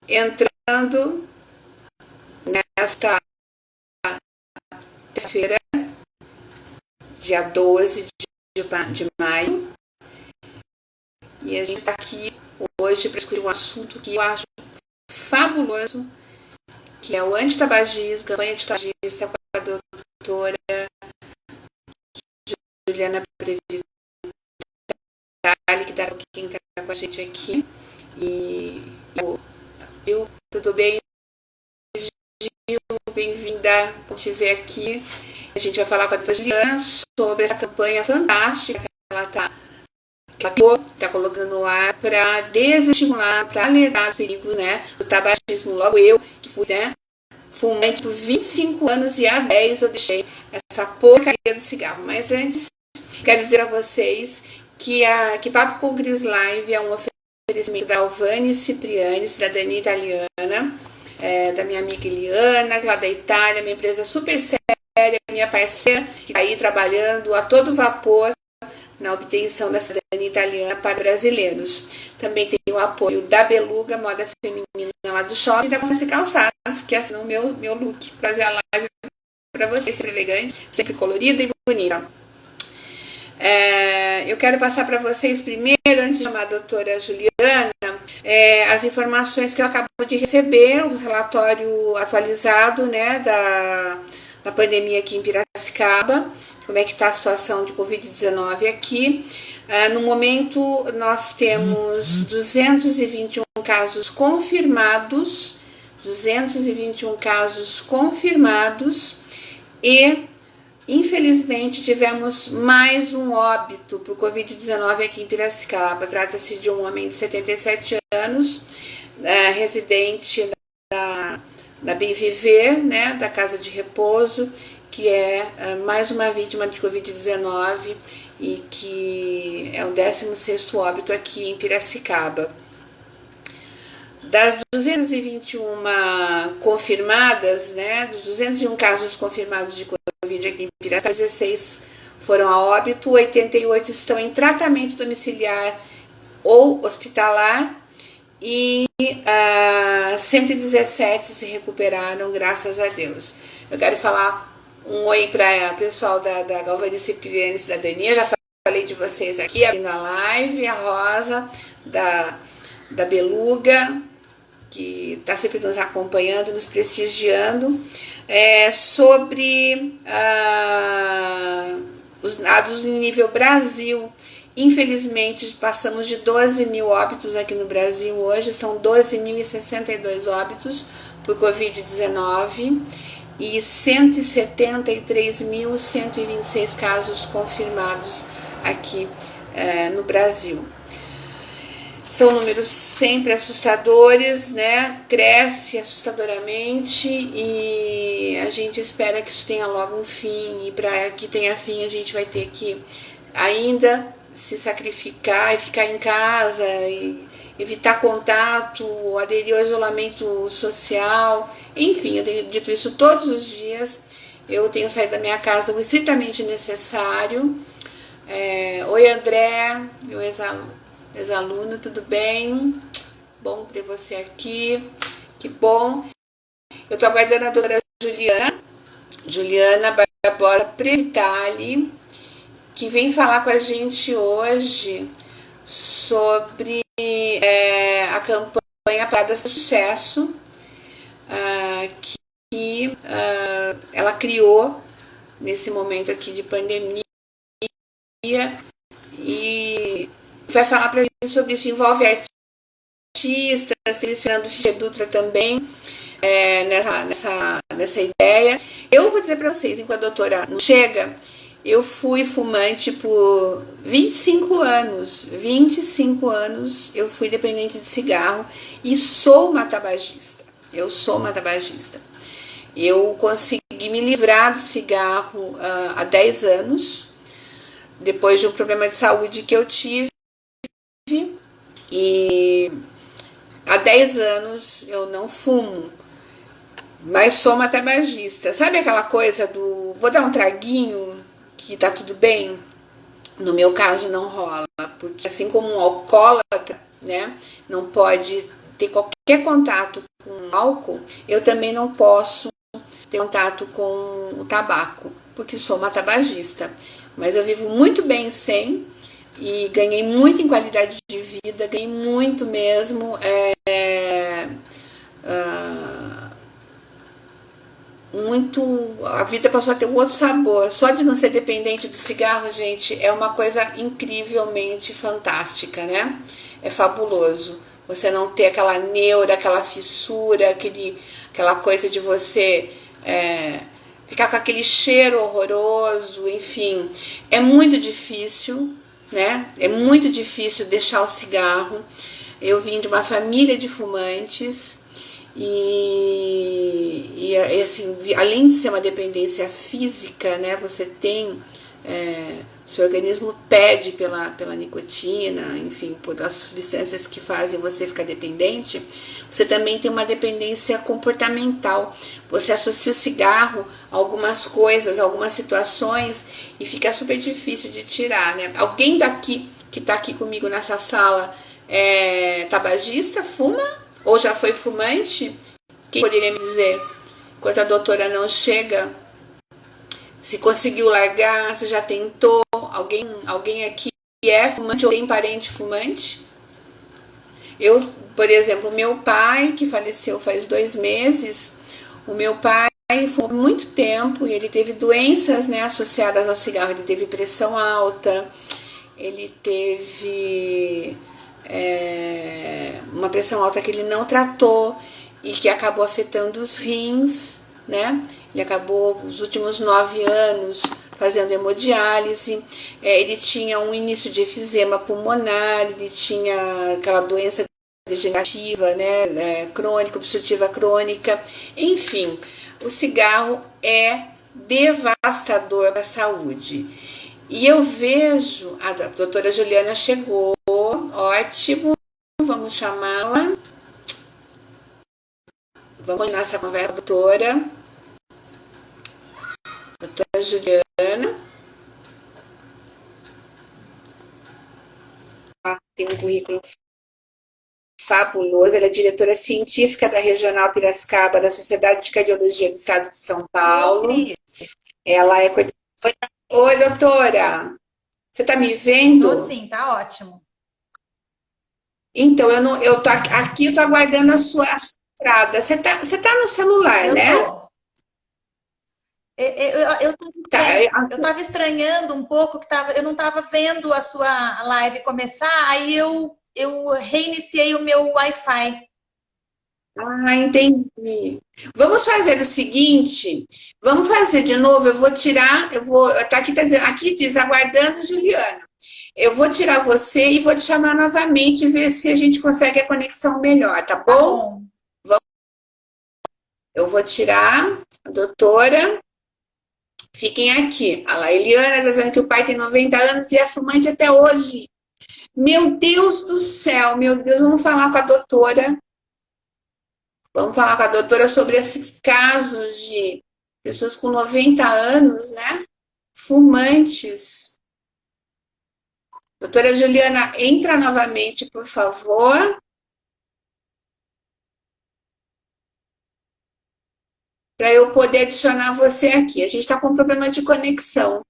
entrando nesta terça-feira, dia 12 de maio, e a gente está aqui hoje para discutir um assunto que eu acho fabuloso, que é o antitabagismo, campanha antitabagista com a doutora Juliana Previtali, que dá quem está com a gente aqui. E Gil, tudo bem? Gil, bem-vinda, por te ver aqui. A gente vai falar com a doutora Juliana sobre essa campanha fantástica que ela está colocando no ar para desestimular, para alertar os perigos, né, do tabagismo. Logo eu, que fui, né, fumante por 25 anos e há 10 eu deixei essa porcaria do cigarro. Mas antes, quero dizer a vocês que Papo com Cris Live é um oferecimento da Alvane Cipriani, cidadania italiana, da minha amiga Eliana, lá da Itália, minha empresa super séria, minha parceira, que está aí trabalhando a todo vapor na obtenção da cidadania italiana para brasileiros. Também tem o apoio da Beluga, moda feminina lá do shopping, e da Consciência Calçados, que assinam o meu look, para fazer a live para vocês, sempre elegante, sempre colorida e bonita. Eu quero passar para vocês primeiro, antes de chamar a doutora Juliana, as informações que eu acabo de receber, o relatório atualizado, né, da pandemia aqui em Piracicaba, como é que está a situação de Covid-19 aqui. No momento, nós temos 221 casos confirmados, e, infelizmente, tivemos mais um óbito por Covid-19 aqui em Piracicaba. Trata-se de um homem de 77 anos, residente da Bem Viver, né, da Casa de Repouso, que é mais uma vítima de Covid-19 e que é o 16º óbito aqui em Piracicaba. Das 221 confirmadas, né, dos 201 casos confirmados de Covid aqui em Piracicaba, 16 foram a óbito, 88 estão em tratamento domiciliar ou hospitalar e 117 se recuperaram, graças a Deus. Eu quero falar um oi para o pessoal da Alvane Cipriani Cidadania, já falei de vocês aqui na live, a Rosa da Beluga, que está sempre nos acompanhando, nos prestigiando, sobre os dados no nível Brasil. Infelizmente, passamos de 12 mil óbitos aqui no Brasil hoje, são 12.062 óbitos por Covid-19 e 173.126 casos confirmados aqui no Brasil. São números sempre assustadores, né? Cresce assustadoramente e a gente espera que isso tenha logo um fim, e para que tenha fim a gente vai ter que ainda se sacrificar e ficar em casa, e evitar contato, aderir ao isolamento social, enfim, eu tenho dito isso todos os dias. Eu tenho saído da minha casa o estritamente necessário. Oi, André, meu ex-aluno, tudo bem? Bom ter você aqui, que bom. Eu estou aguardando a doutora Juliana Barbosa Previtali, que vem falar com a gente hoje sobre a campanha Paradas de Sucesso, que ela criou nesse momento aqui de pandemia, e vai falar para a gente sobre isso. Envolve artistas, tem o Fernando Fischer Dutra também nessa ideia. Eu vou dizer para vocês, enquanto a doutora não chega, eu fui fumante por 25 anos, eu fui dependente de cigarro e sou uma tabagista. Eu consegui me livrar do cigarro há 10 anos, depois de um problema de saúde que eu tive, e há 10 anos eu não fumo, mas sou uma tabagista. Sabe aquela coisa do vou dar um traguinho que tá tudo bem? No meu caso não rola, porque assim como um alcoólatra, né, não pode ter qualquer contato com álcool, eu também não posso ter contato com o tabaco, porque sou uma tabagista. Mas eu vivo muito bem sem e ganhei muito em qualidade de vida, ganhei muito mesmo. A vida passou a ter um outro sabor. Só de não ser dependente do cigarro, gente, é uma coisa incrivelmente fantástica, né? É fabuloso. Você não ter aquela neura, aquela fissura, aquela coisa de você ficar com aquele cheiro horroroso, enfim. É muito difícil, né? É muito difícil deixar o cigarro. Eu vim de uma família de fumantes e assim, além de ser uma dependência física, né? Você tem seu organismo pede pela nicotina, enfim, por as substâncias que fazem você ficar dependente. Você também tem uma dependência comportamental. Você associa o cigarro a algumas coisas, a algumas situações e fica super difícil de tirar, né? Alguém daqui que está aqui comigo nessa sala é tabagista, fuma ou já foi fumante? Quem poderia me dizer? Enquanto a doutora não chega, se conseguiu largar, se já tentou, alguém aqui é fumante ou tem parente fumante? Eu, por exemplo, meu pai, que faleceu faz 2 meses, o meu pai fumou por muito tempo e ele teve doenças, né, associadas ao cigarro. Ele teve pressão alta, ele teve uma pressão alta que ele não tratou e que acabou afetando os rins, né? Ele acabou os últimos 9 anos fazendo hemodiálise. Ele tinha um início de efizema pulmonar, ele tinha aquela doença degenerativa, né? Crônica, obstrutiva crônica. Enfim, o cigarro é devastador para a saúde. E eu vejo, a doutora Juliana chegou, ótimo, vamos chamá-la. Vamos continuar essa conversa, doutora. Doutora Juliana. Ela tem um currículo fabuloso. Ela é diretora científica da Regional Piracicaba, da Sociedade de Cardiologia do Estado de São Paulo. Ela é coordenadora. Oi, doutora. Você está me vendo? Tô sim, tá ótimo. Então, eu tô aqui, eu tô aguardando a sua entrada. Você tá no celular, Eu né? tô. Tá. Eu tava estranhando um pouco que eu não tava vendo a sua live começar, aí eu reiniciei o meu Wi-Fi. Entendi. Vamos fazer o seguinte, vamos fazer de novo, tá aqui, tá dizendo, aqui diz aguardando Juliana. Eu vou tirar você e vou te chamar novamente e ver se a gente consegue a conexão melhor, tá Tá bom? bom. Eu vou tirar a doutora. Fiquem aqui. A Eliana está dizendo que o pai tem 90 anos e é fumante até hoje. Meu Deus do céu, meu Deus, vamos falar com a doutora. Vamos falar com a doutora sobre esses casos de pessoas com 90 anos, né? Fumantes. Doutora Juliana, entra novamente, por favor. Para eu poder adicionar você aqui. A gente está com um problema de conexão.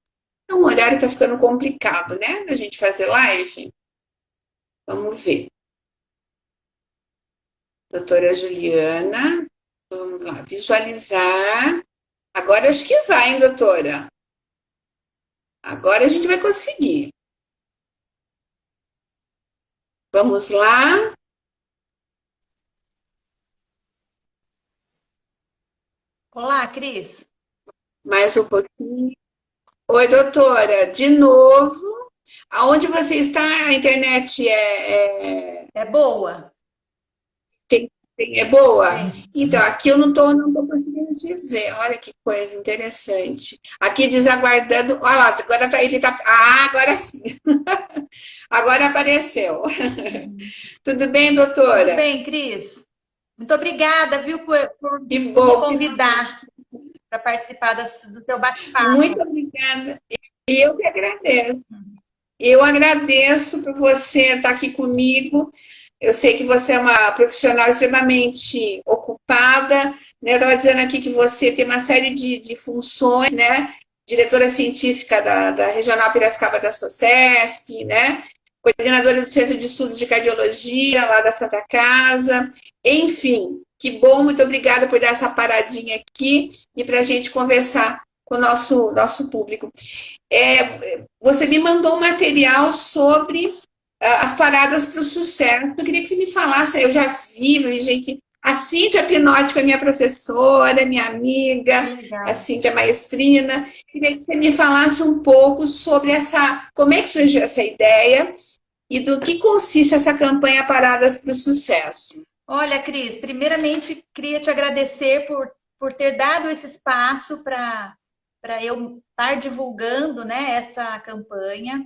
É um horário que está ficando complicado, né? Da gente fazer live. Vamos ver. Doutora Juliana. Vamos lá, visualizar. Agora acho que vai, hein, doutora? Agora a gente vai conseguir. Vamos lá. Olá, Cris. Mais um pouquinho. Oi, doutora. De novo. Aonde você está? A internet É boa? é boa? Sim. Então, aqui eu não tô conseguindo te ver. Olha que coisa interessante. Aqui diz aguardando. Olha lá, agora tá, ele tá. Agora sim. Agora apareceu. Tudo bem, doutora? Tudo bem, Cris? Muito obrigada, viu, por Que me bom. convidar para participar do seu Muito bate-papo. obrigada. E eu que agradeço. Eu agradeço por você estar aqui comigo. Eu sei que você é uma profissional extremamente ocupada, né? Eu estava dizendo aqui que você tem uma série de funções, né? Diretora científica da Regional Piracicaba da SOCESP, né? Coordenadora do Centro de Estudos de Cardiologia, lá da Santa Casa. Enfim, que bom, muito obrigada por dar essa paradinha aqui e para a gente conversar com o nosso público. Você me mandou um material sobre as paradas para o sucesso. Eu queria que você me falasse, eu já vi, gente, a Cíntia Pinotti foi minha professora, minha amiga, a Cíntia Maestrina. Eu queria que você me falasse um pouco sobre como é que surgiu essa ideia e do que consiste essa campanha Paradas para o Sucesso. Olha, Cris, primeiramente queria te agradecer por ter dado esse espaço para eu estar divulgando, né, essa campanha.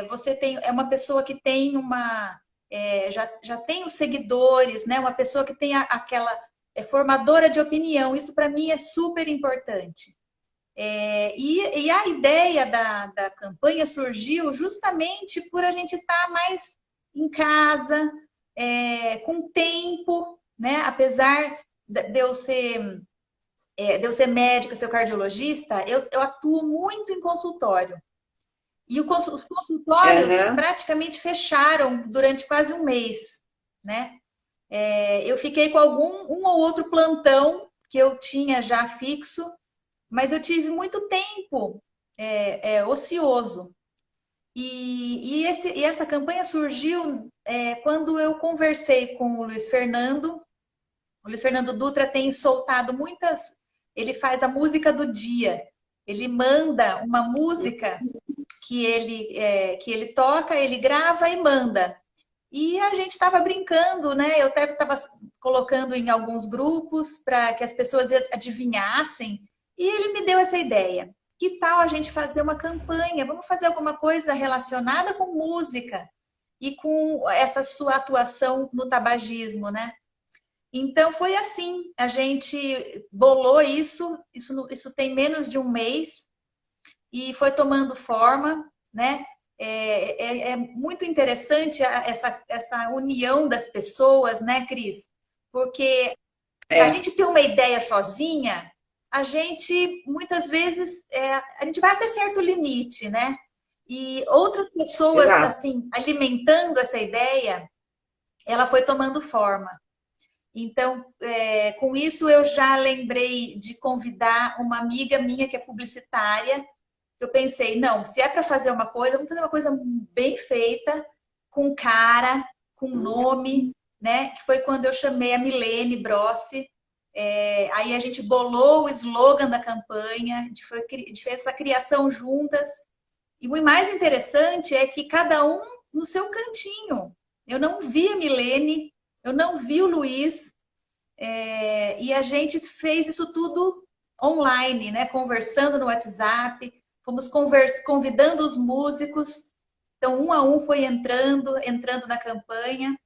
Você é uma pessoa que tem já tem os seguidores, né? Uma pessoa que tem aquela formadora de opinião. Isso para mim é super importante. E a ideia da campanha surgiu justamente por a gente estar mais em casa, com tempo, né? Apesar de eu ser médica, ser cardiologista, eu atuo muito em consultório. E os consultórios praticamente fecharam durante quase um mês, né? Eu fiquei com um ou outro plantão que eu tinha já fixo, mas eu tive muito tempo ocioso. E essa campanha surgiu quando eu conversei com o Luiz Fernando. O Luiz Fernando Dutra tem soltado muitas... Ele faz a música do dia. Ele manda uma música que ele toca, ele grava e manda. E a gente estava brincando, né? Eu até estava colocando em alguns grupos para que as pessoas adivinhassem. E ele me deu essa ideia. Que tal a gente fazer uma campanha? Vamos fazer alguma coisa relacionada com música e com essa sua atuação no tabagismo, né? Então foi assim, a gente bolou isso tem menos de um mês e foi tomando forma, né? É muito interessante essa união das pessoas, né, Cris? Porque a gente tem uma ideia sozinha, a gente muitas vezes a gente vai até certo limite, né? E outras pessoas assim alimentando essa ideia, ela foi tomando forma. Então, com isso eu já lembrei de convidar uma amiga minha que é publicitária. Eu pensei, não, se é para fazer uma coisa, vamos fazer uma coisa bem feita, com cara, com nome, né? Que foi quando eu chamei a Milene Brossi. Aí a gente bolou o slogan da campanha, a gente fez essa criação juntas. E o mais interessante é que cada um no seu cantinho. Eu não vi a Milene, eu não vi o Luiz, e a gente fez isso tudo online, né? Conversando no WhatsApp, fomos convidando os músicos, então um a um foi entrando na campanha,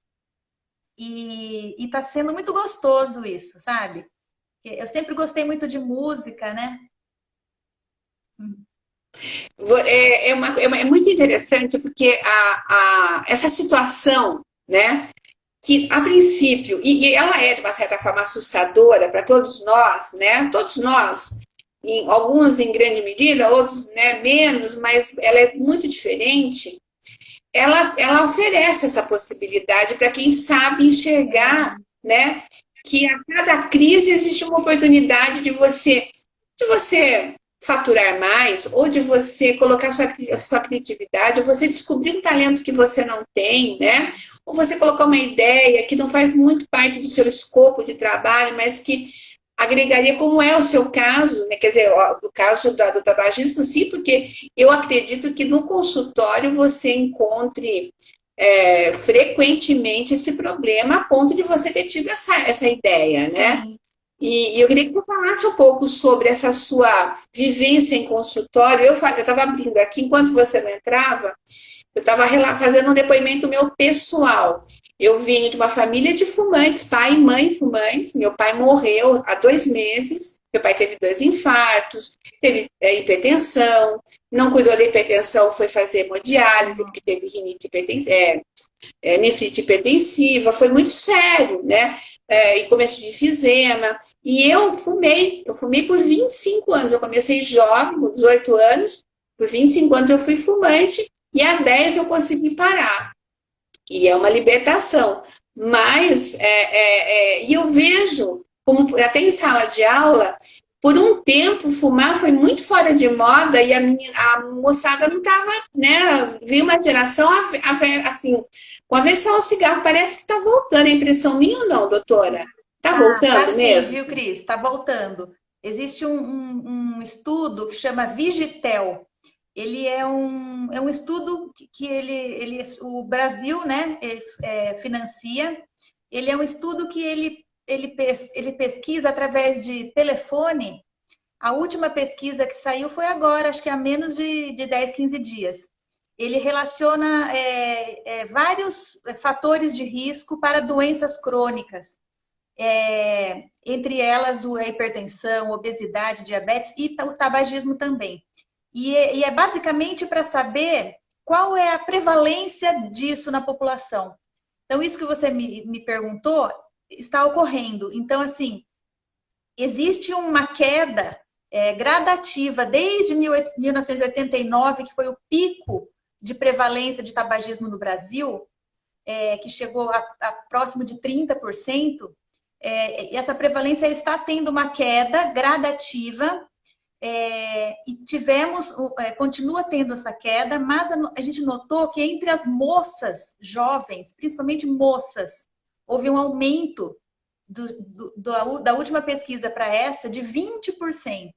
e está sendo muito gostoso isso, sabe? Eu sempre gostei muito de música, né? É muito interessante porque essa situação, né? Que a princípio, e ela é de uma certa forma assustadora para todos nós, né? Todos nós, alguns em grande medida, outros, né, menos, mas ela é muito diferente. Ela oferece essa possibilidade para quem sabe enxergar, né? Que a cada crise existe uma oportunidade de você faturar mais, ou de você colocar sua criatividade, ou você descobrir um talento que você não tem, né? Ou você colocar uma ideia que não faz muito parte do seu escopo de trabalho, mas que agregaria, como é o seu caso, né? Quer dizer, do caso do tabagismo, sim, porque eu acredito que no consultório você encontre frequentemente esse problema a ponto de você ter tido essa ideia, né? Sim. E eu queria que você falasse um pouco sobre essa sua vivência em consultório. Eu estava abrindo aqui, enquanto você não entrava, eu estava fazendo um depoimento meu pessoal. Eu vim de uma família de fumantes, pai e mãe fumantes. Meu pai morreu há 2 meses. Meu pai teve 2 infartos, teve hipertensão, não cuidou da hipertensão, foi fazer hemodiálise, porque teve nefrite hipertensiva, foi muito sério, né? E começo de enfisema. E eu fumei por 25 anos. Eu comecei jovem, com 18 anos, por 25 anos eu fui fumante, e há 10 eu consegui parar. E é uma libertação. Mas e eu vejo, como até em sala de aula, por um tempo fumar foi muito fora de moda e a moçada não estava, né? Veio uma geração assim, com aversão ao cigarro. Parece que está voltando. É impressão minha ou não, doutora? Está voltando tá mesmo? Sim, viu, Cris? Está voltando. Existe um estudo que chama Vigitel. Ele é um estudo que o Brasil, né, financia. Ele é um estudo que ele pesquisa através de telefone. A última pesquisa que saiu foi agora, acho que há menos de 10, 15 dias. Ele relaciona vários fatores de risco para doenças crônicas. Entre elas a hipertensão, obesidade, diabetes e o tabagismo também. E é basicamente para saber qual é a prevalência disso na população. Então, isso que você me perguntou está ocorrendo. Então, assim, existe uma queda gradativa desde 1989, que foi o pico de prevalência de tabagismo no Brasil, que chegou a próximo de 30%. Essa prevalência está tendo uma queda gradativa, e continua tendo essa queda, mas a gente notou que entre as moças jovens, principalmente moças, houve um aumento da última pesquisa para essa de 20%.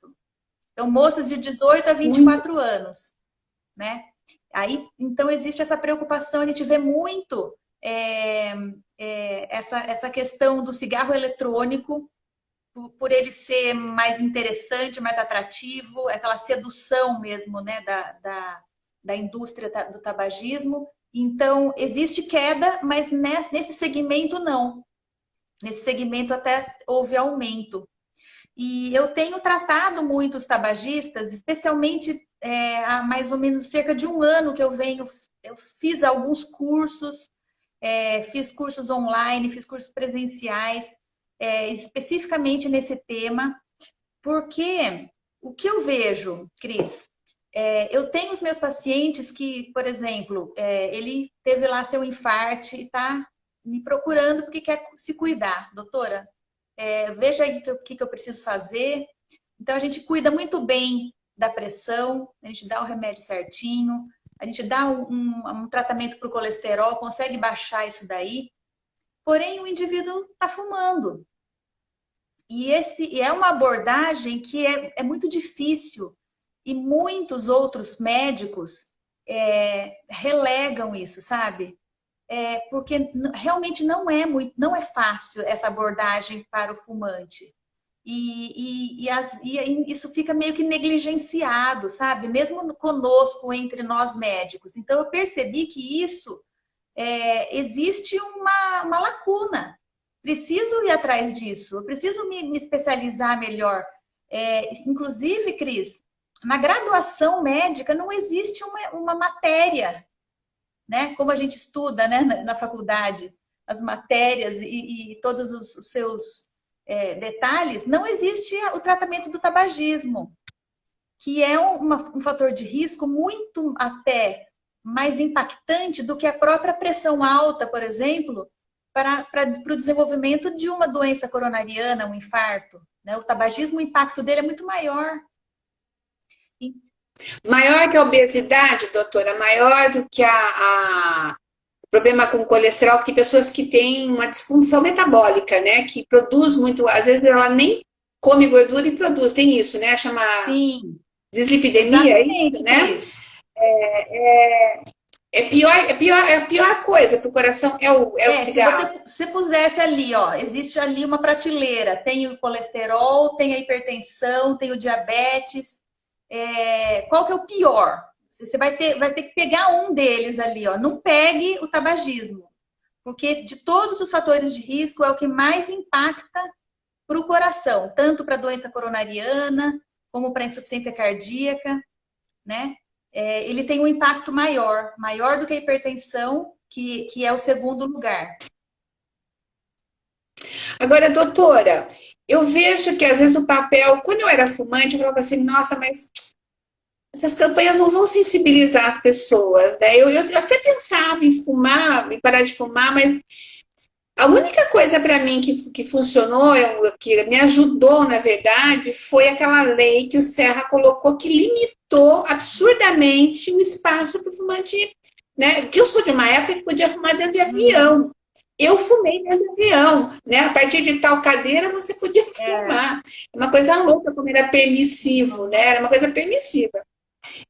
Então, moças de 18 a 24 anos, né? Aí, então, existe essa preocupação, a gente vê muito essa questão do cigarro eletrônico, por ele ser mais interessante, mais atrativo, aquela sedução mesmo, né, da indústria do tabagismo. Então, existe queda, mas nesse segmento não. Nesse segmento até houve aumento. E eu tenho tratado muitos tabagistas, especialmente há mais ou menos cerca de um ano que eu fiz alguns cursos, fiz cursos online, fiz cursos presenciais, especificamente nesse tema, porque o que eu vejo, Cris, eu tenho os meus pacientes que, por exemplo, ele teve lá seu infarto e está me procurando porque quer se cuidar. Doutora, veja aí o que eu preciso fazer. Então, a gente cuida muito bem da pressão, a gente dá o remédio certinho, a gente dá um tratamento para o colesterol, consegue baixar isso daí. Porém, o indivíduo está fumando. E é uma abordagem que é muito difícil. E muitos outros médicos relegam isso, sabe? Porque realmente não é fácil essa abordagem para o fumante. E isso fica meio que negligenciado, sabe? Mesmo conosco, entre nós médicos. Então, eu percebi que isso existe uma lacuna. Preciso ir atrás disso, eu preciso me especializar melhor. Inclusive, Cris, na graduação médica não existe uma matéria, né? Como a gente estuda, né, na faculdade, as matérias e todos os seus detalhes, não existe o tratamento do tabagismo, que é um fator de risco muito até mais impactante do que a própria pressão alta, por exemplo, para o desenvolvimento de uma doença coronariana, um infarto. Né? O tabagismo, o impacto dele é muito maior. Maior que a obesidade, doutora? Maior do que o problema com colesterol? Porque pessoas que têm uma disfunção metabólica, né? Que produz muito, às vezes ela nem come gordura e produz. Tem isso, né? Chama dislipidemia, né? A pior coisa para o coração é o cigarro. Se você pusesse ali, ó, existe ali uma prateleira, tem o colesterol, tem a hipertensão, tem o diabetes. Qual que é o pior? Você vai ter que pegar um deles ali, ó. Não pegue o tabagismo, porque de todos os fatores de risco é o que mais impacta para o coração, tanto para a doença coronariana, como para a insuficiência cardíaca, né? Ele tem um impacto maior do que a hipertensão, que é o segundo lugar. Agora, doutora, eu vejo que às vezes o papel, quando eu era fumante, eu falava assim, nossa, mas essas campanhas não vão sensibilizar as pessoas, né? Eu até pensava em fumar, em parar de fumar, mas a única coisa para mim que funcionou, que me ajudou, na verdade, foi aquela lei que o Serra colocou que limitou absurdamente o espaço para o fumante, né? Que eu sou de uma época que podia fumar dentro de avião. Eu fumei dentro de avião, né? A partir de tal cadeira você podia fumar. É uma coisa louca como era permissivo, né? Era uma coisa permissiva.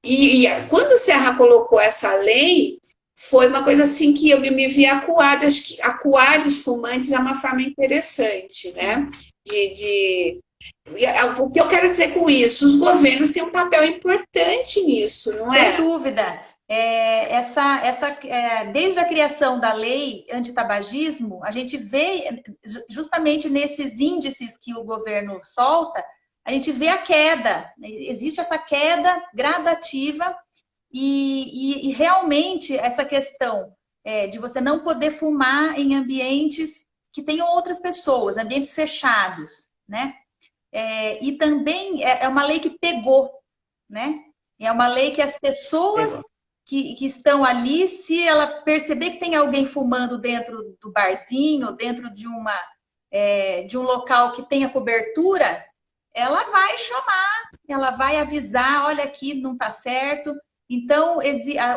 E quando o Serra colocou essa lei, foi uma coisa assim que eu me vi acuada. Acho que acuar os fumantes é uma forma interessante, né? O que eu quero dizer com isso? Os governos têm um papel importante nisso, não é? Sem dúvida. Desde a criação da lei antitabagismo, a gente vê, justamente nesses índices que o governo solta, a gente vê a queda. Existe essa queda gradativa e realmente essa questão de você não poder fumar em ambientes que tenham outras pessoas, ambientes fechados, né? E também é uma lei que pegou, né? É uma lei que as pessoas que estão ali, se ela perceber que tem alguém fumando dentro do barzinho, dentro de um local que tenha cobertura, ela vai chamar, ela vai avisar, olha aqui, não está certo. Então,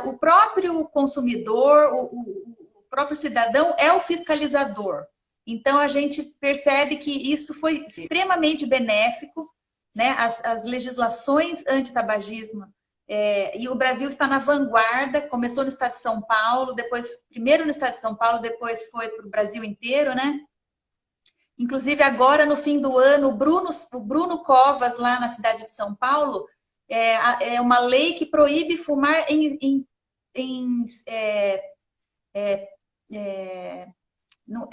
o próprio consumidor, o próprio cidadão é o fiscalizador. Então, a gente percebe que isso foi extremamente benéfico, né? As legislações antitabagismo, e o Brasil está na vanguarda, começou no estado de São Paulo, primeiro no estado de São Paulo, depois foi para o Brasil inteiro, né? Inclusive, agora, no fim do ano, o Bruno Covas, lá na cidade de São Paulo, é uma lei que proíbe fumar em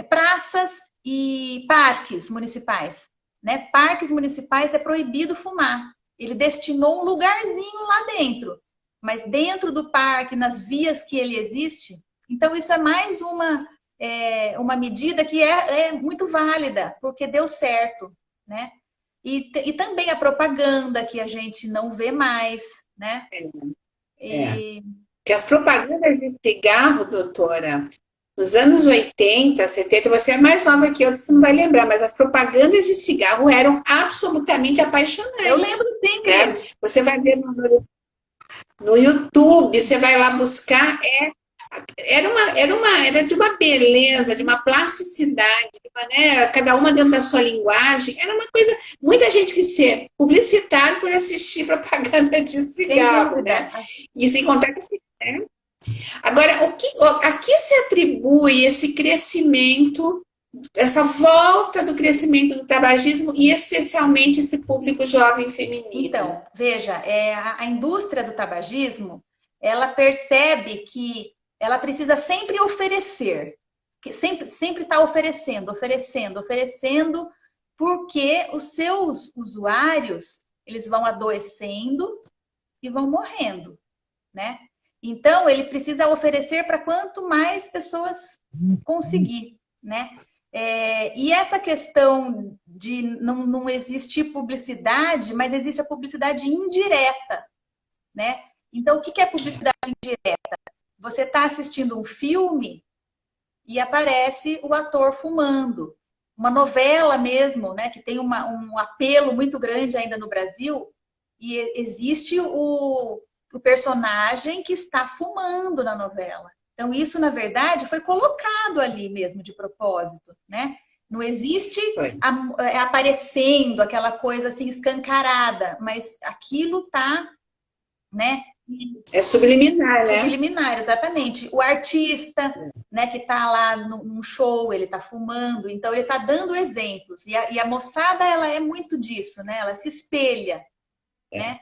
praças e parques municipais, né? Parques municipais é proibido fumar. Ele destinou um lugarzinho lá dentro, mas dentro do parque, nas vias que ele existe. Então, isso é mais uma medida que é muito válida, porque deu certo, né? E também a propaganda, que a gente não vê mais, né? Que as propagandas de cigarro, doutora, nos anos 80, 70, você é mais nova que eu, você não vai lembrar, mas as propagandas de cigarro eram absolutamente apaixonantes. Eu lembro sim, né? Você vai ver no YouTube, você vai lá buscar, era de uma beleza, de uma plasticidade, né? Cada uma dentro da sua linguagem. Era uma coisa. Muita gente quis ser publicitário por assistir propaganda de cigarro, né? E sem contar que né? Agora, a que se atribui esse crescimento, essa volta do crescimento do tabagismo e especialmente esse público jovem feminino? Então, veja, a indústria do tabagismo, ela percebe que ela precisa sempre oferecer, que sempre está oferecendo, porque os seus usuários, eles vão adoecendo e vão morrendo, né? Então, ele precisa oferecer para quanto mais pessoas conseguir, né? E essa questão de não existir publicidade, mas existe a publicidade indireta, né? Então, o que é publicidade indireta? Você está assistindo um filme e aparece o ator fumando. Uma novela mesmo, né? Que tem um apelo muito grande ainda no Brasil, e existe o personagem que está fumando na novela. Então, isso, na verdade, foi colocado ali mesmo de propósito, né? Não existe aparecendo aquela coisa assim escancarada, mas aquilo está, né? É subliminar, né? Subliminar, exatamente. O artista, né, que está lá num show, ele está fumando, então ele está dando exemplos. E a moçada, ela é muito disso, né? Ela se espelha, né?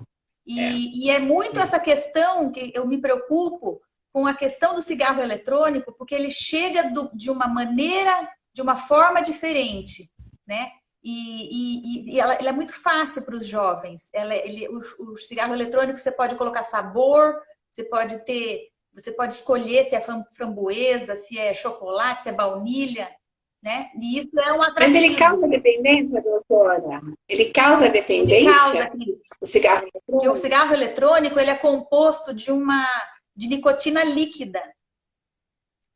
E é muito essa questão que eu me preocupo com a questão do cigarro eletrônico, porque ele chega de uma maneira, de uma forma diferente, né? Ele é muito fácil para os jovens. O cigarro eletrônico você pode colocar sabor, você pode escolher se é framboesa, se é chocolate, se é baunilha, né? E isso é um Mas ele atrativo. causa dependência, doutora? Ele causa Ele dependência? causa, O cigarro porque o eletrônico? cigarro eletrônico ele é composto de nicotina líquida,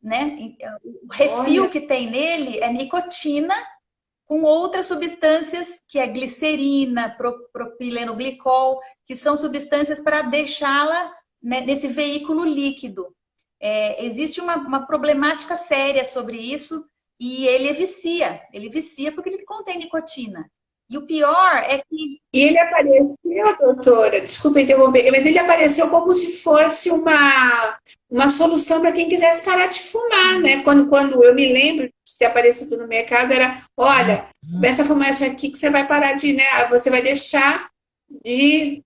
né? O refil Olha, que tem nele é nicotina com outras substâncias, que é glicerina, propilenoglicol, que são substâncias para deixá-la, né, nesse veículo líquido. Existe uma problemática séria sobre isso e ele vicia porque ele contém nicotina. E o pior é que... e ele apareceu, doutora, desculpa interromper, mas ele apareceu como se fosse uma solução para quem quisesse parar de fumar, né? Quando eu me lembro de ter aparecido no mercado, era, olha, começa a fumar isso aqui que você vai parar de, né? Você vai deixar de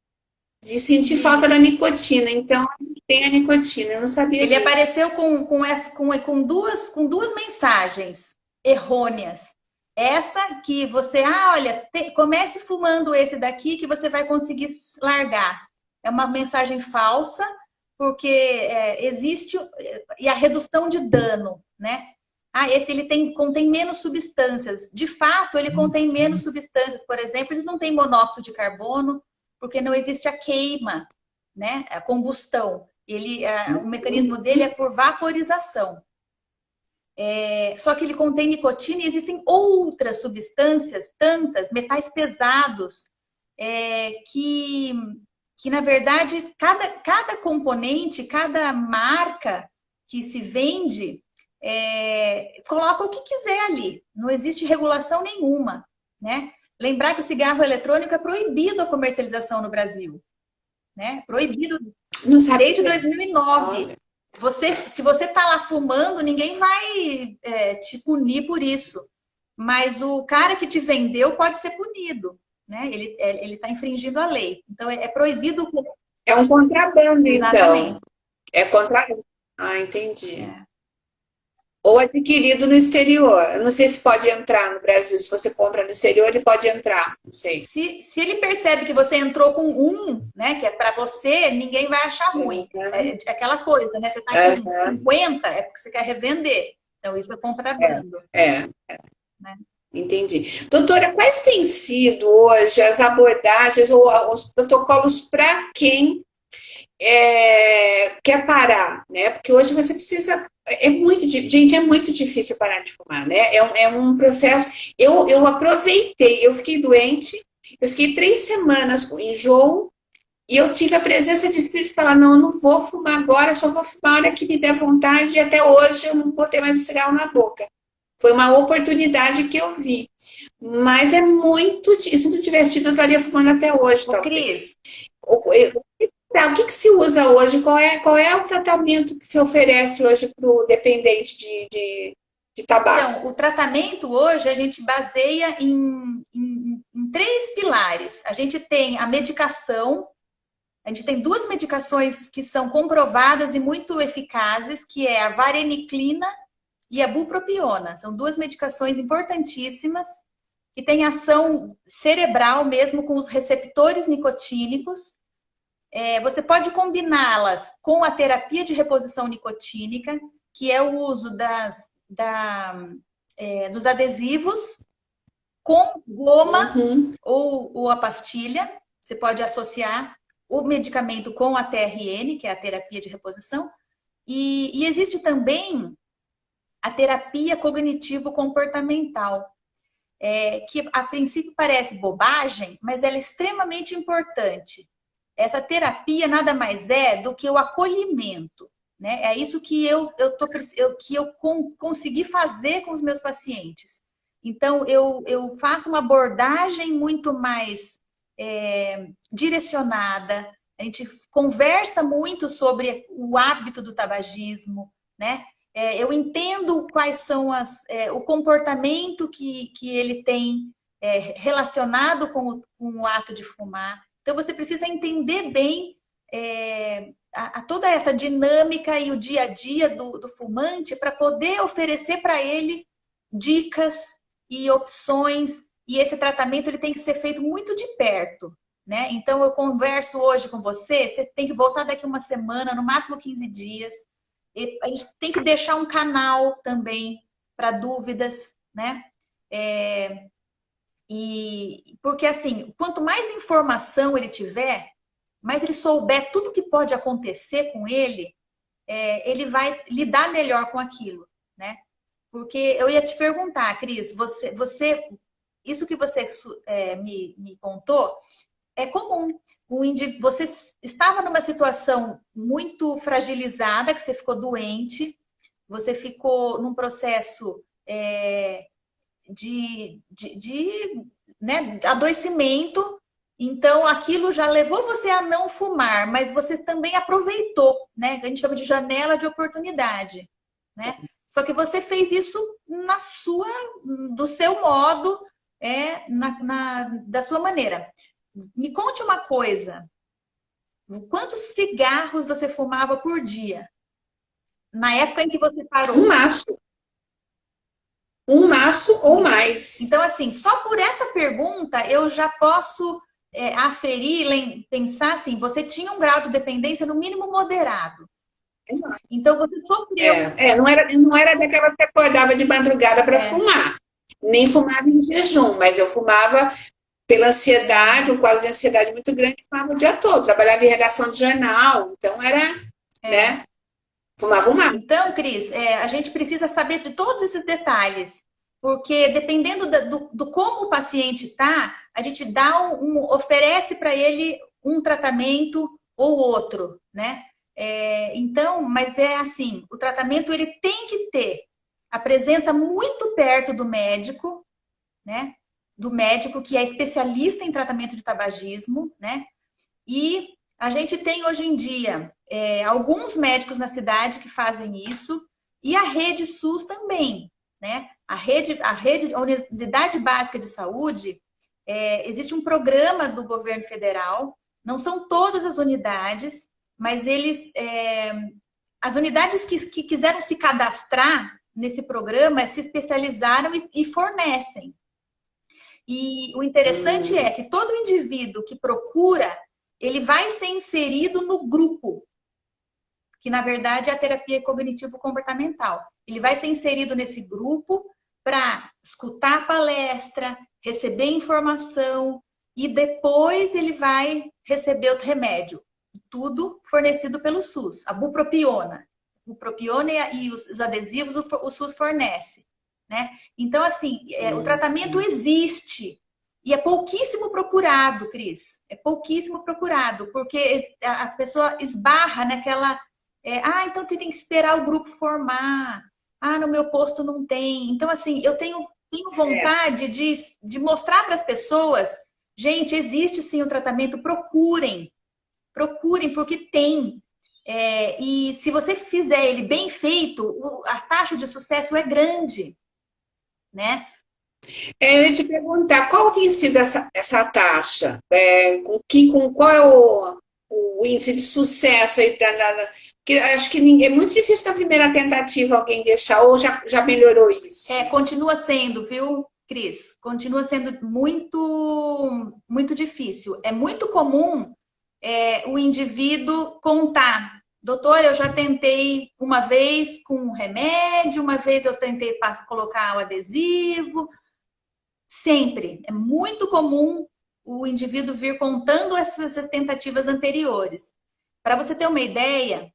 sentir falta da nicotina. Então, tem a nicotina, eu não sabia ele disso. apareceu com duas mensagens errôneas. Essa que você, olha, comece fumando esse daqui que você vai conseguir largar. É uma mensagem falsa, porque existe e a redução de dano, né? Esse ele contém menos substâncias. De fato, ele contém menos substâncias. Por exemplo, ele não tem monóxido de carbono, porque não existe a queima, né? A combustão. O mecanismo dele é por vaporização. Só que ele contém nicotina e existem outras substâncias, tantas, metais pesados, que na verdade, cada componente, cada marca que se vende, coloca o que quiser ali. Não existe regulação nenhuma, né? Lembrar que o cigarro eletrônico é proibido a comercialização no Brasil, né? Proibido desde 2009. Se você está lá fumando, ninguém vai te punir por isso. Mas o cara que te vendeu pode ser punido, né? Ele está infringindo a lei. Então, é proibido... É um contrabando, Exatamente. então. É contrabando. Ah, entendi. Ou adquirido no exterior. Eu não sei se pode entrar no Brasil. Se você compra no exterior, ele pode entrar. Não sei. Se ele percebe que você entrou com né, que é para você, ninguém vai achar ruim. É aquela coisa, né? Você está com 50, é porque você quer revender. Então, isso é contrabando. Né? Entendi. Doutora, quais têm sido hoje as abordagens ou os protocolos para quem quer parar, né? Porque hoje você precisa... Gente, é muito difícil parar de fumar, né? É um processo... Eu aproveitei, eu fiquei doente, eu fiquei 3 semanas com enjoo, e eu tive a presença de espírito de falar, não, eu não vou fumar agora, só vou fumar a hora que me der vontade, e até hoje eu não botei mais o cigarro na boca. Foi uma oportunidade que eu vi. Mas é muito... Se não tivesse tido, eu estaria fumando até hoje, talvez. Cris, o que se usa hoje? Qual é o tratamento que se oferece hoje para o dependente de tabaco? Então, o tratamento hoje a gente baseia em 3 pilares. A gente tem a medicação, a gente tem 2 medicações que são comprovadas e muito eficazes, que é a vareniclina e a bupropiona. São 2 medicações importantíssimas que têm ação cerebral mesmo com os receptores nicotínicos. Você pode combiná-las com a terapia de reposição nicotínica, que é o uso dos adesivos com goma ou a pastilha. Você pode associar o medicamento com a TRN, que é a terapia de reposição. E existe também a terapia cognitivo-comportamental, que a princípio parece bobagem, mas ela é extremamente importante. Essa terapia nada mais é do que o acolhimento, né? É isso que eu consegui fazer com os meus pacientes. Então, eu faço uma abordagem muito mais direcionada. A gente conversa muito sobre o hábito do tabagismo, né? Eu entendo quais são o comportamento que ele tem relacionado com o ato de fumar. Então, você precisa entender bem toda essa dinâmica e o dia a dia do fumante para poder oferecer para ele dicas e opções. E esse tratamento ele tem que ser feito muito de perto, né? Então, eu converso hoje com você, você tem que voltar daqui uma semana, no máximo 15 dias. E a gente tem que deixar um canal também para dúvidas, né? Porque, assim, quanto mais informação ele tiver, mais ele souber tudo que pode acontecer com ele, ele vai lidar melhor com aquilo, né? Porque eu ia te perguntar, Cris, isso que você me contou é comum. Você estava numa situação muito fragilizada, que você ficou doente, você ficou num processo né, adoecimento, então aquilo já levou você a não fumar, mas você também aproveitou, né? Que a gente chama de janela de oportunidade, né? Só que você fez isso do seu modo, da sua maneira. Me conte uma coisa. Quantos cigarros você fumava por dia? Na época em que você parou? Um maço. Um maço ou mais. Então, assim, só por essa pergunta eu já posso aferir, pensar assim, você tinha um grau de dependência no mínimo moderado. Então, você sofreu. Não era daquela que acordava de madrugada para fumar. Nem fumava em jejum, mas eu fumava pela ansiedade, um quadro de ansiedade muito grande, fumava o dia todo. Trabalhava em redação de jornal, então era, né? Fumava um maço. Então, Cris, a gente precisa saber de todos esses detalhes, porque dependendo do como o paciente está, a gente oferece para ele um tratamento ou outro, né? Então, mas é assim, o tratamento ele tem que ter a presença muito perto do médico, né? Do médico que é especialista em tratamento de tabagismo, né? E a gente tem hoje em dia alguns médicos na cidade que fazem isso e a rede SUS também, né? A Unidade Básica de Saúde, existe um programa do governo federal, não são todas as unidades, mas as unidades que quiseram se cadastrar nesse programa se especializaram e fornecem. E o interessante é que todo indivíduo que procura, ele vai ser inserido no grupo, que na verdade é a terapia cognitivo-comportamental. Ele vai ser inserido nesse grupo para escutar a palestra, receber informação e depois ele vai receber o remédio. Tudo fornecido pelo SUS. A bupropiona. Bupropiona e os adesivos o SUS fornece. Né? Então, assim, o tratamento existe e é pouquíssimo procurado, Cris. É pouquíssimo procurado, porque a pessoa esbarra naquela... então tem que esperar o grupo formar. No meu posto não tem. Então, assim, eu tenho vontade de mostrar para as pessoas, gente, existe sim o tratamento, procurem, porque tem. E se você fizer ele bem feito, a taxa de sucesso é grande. Né? Eu ia te perguntar, qual tem sido essa taxa? Qual é o índice de sucesso aí? Que acho que é muito difícil na primeira tentativa alguém deixar, ou já melhorou isso? Continua sendo, viu, Cris? Continua sendo muito, muito difícil. É muito comum o indivíduo contar. Doutor, eu já tentei uma vez com um remédio, uma vez eu tentei colocar o adesivo. Sempre. É muito comum o indivíduo vir contando essas tentativas anteriores. Para você ter uma ideia,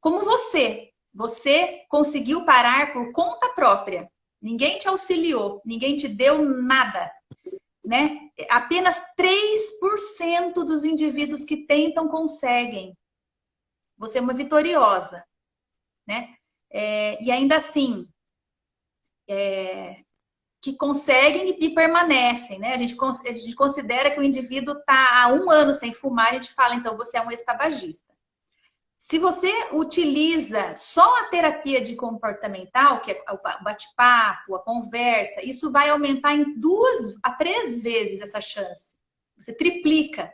como você conseguiu parar por conta própria. Ninguém te auxiliou, ninguém te deu nada. Né? Apenas 3% dos indivíduos que tentam conseguem. Você é uma vitoriosa, né? E ainda assim, que conseguem e permanecem, né? A gente considera que o indivíduo está há 1 ano sem fumar e a gente fala, então, você é um ex-tabagista. Se você utiliza só a terapia de comportamental, que é o bate-papo, a conversa, isso vai aumentar em 2 a 3 vezes essa chance você triplica,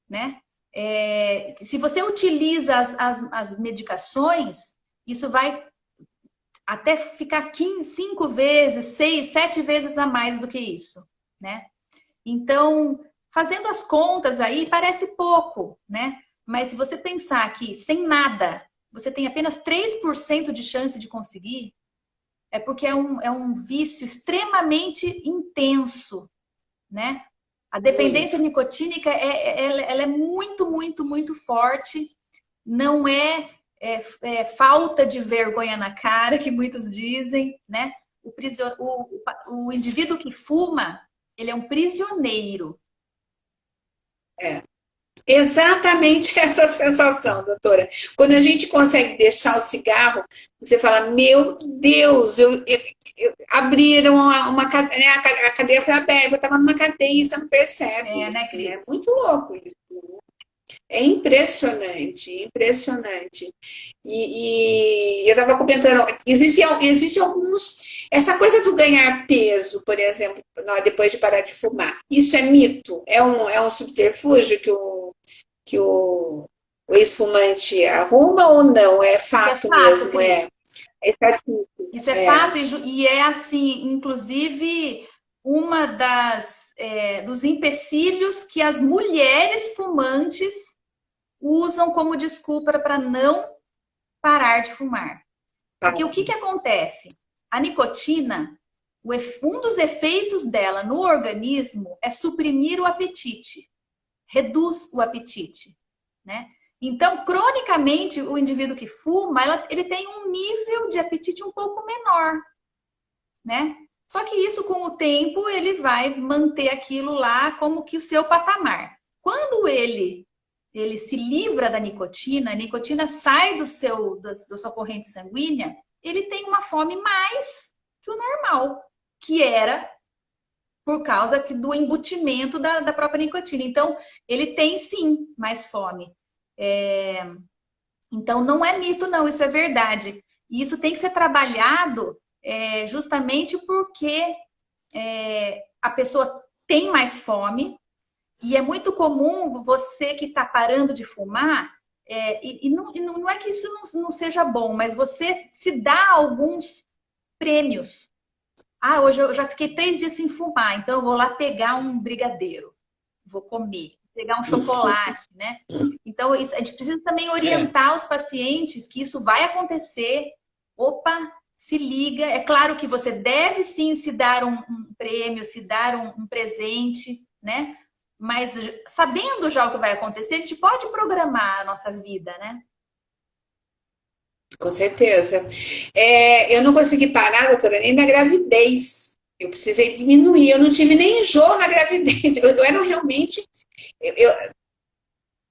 né? Se você utiliza as medicações, isso vai até ficar 5 vezes, 6, 7 vezes a mais do que isso, né? Então, fazendo as contas aí, parece pouco, né? Mas se você pensar que sem nada, você tem apenas 3% de chance de conseguir, é porque é um vício extremamente intenso, né? A dependência nicotínica, ela é muito, muito, muito forte. Não é falta de vergonha na cara, que muitos dizem, né? O indivíduo que fuma, ele é um prisioneiro. Exatamente essa sensação, doutora. Quando a gente consegue deixar o cigarro, você fala, meu Deus, abriram né, a cadeia foi aberta, eu estava numa cadeia e você não percebe né, isso, Cris? É muito louco isso. É impressionante, impressionante. E eu estava comentando, existe alguns. Essa coisa do ganhar peso, por exemplo, depois de parar de fumar, isso é mito? É um subterfúgio que o ex-fumante arruma ou não? É fato, mesmo? Cris. É estatístico. Isso é fato, e é assim, inclusive, uma dos empecilhos que as mulheres fumantes usam como desculpa para não parar de fumar. Porque o que acontece? A nicotina, um dos efeitos dela no organismo é suprimir o apetite, reduz o apetite, né? Então, cronicamente, o indivíduo que fuma, ele tem um nível de apetite um pouco menor, né? Só que isso, com o tempo, ele vai manter aquilo lá como que o seu patamar. Quando ele se livra da nicotina, a nicotina sai da sua corrente sanguínea, ele tem uma fome mais que o normal, que era por causa do embutimento da própria nicotina. Então, ele tem sim mais fome. Então, não é mito, não, isso é verdade. E isso tem que ser trabalhado justamente porque a pessoa tem mais fome, e é muito comum você que está parando de fumar, e não é que isso não seja bom, mas você se dá alguns prêmios. Ah, hoje eu já fiquei 3 dias sem fumar, então eu vou lá pegar um brigadeiro, vou comer, pegar um chocolate, né? Então, a gente precisa também orientar os pacientes que isso vai acontecer. Opa, se liga. É claro que você deve sim se dar um prêmio, se dar um presente, né? Mas sabendo já o que vai acontecer, a gente pode programar a nossa vida, né? Com certeza. Eu não consegui parar, doutora, nem na gravidez. Eu precisei diminuir. Eu não tive nem enjoo na gravidez. Eu era realmente.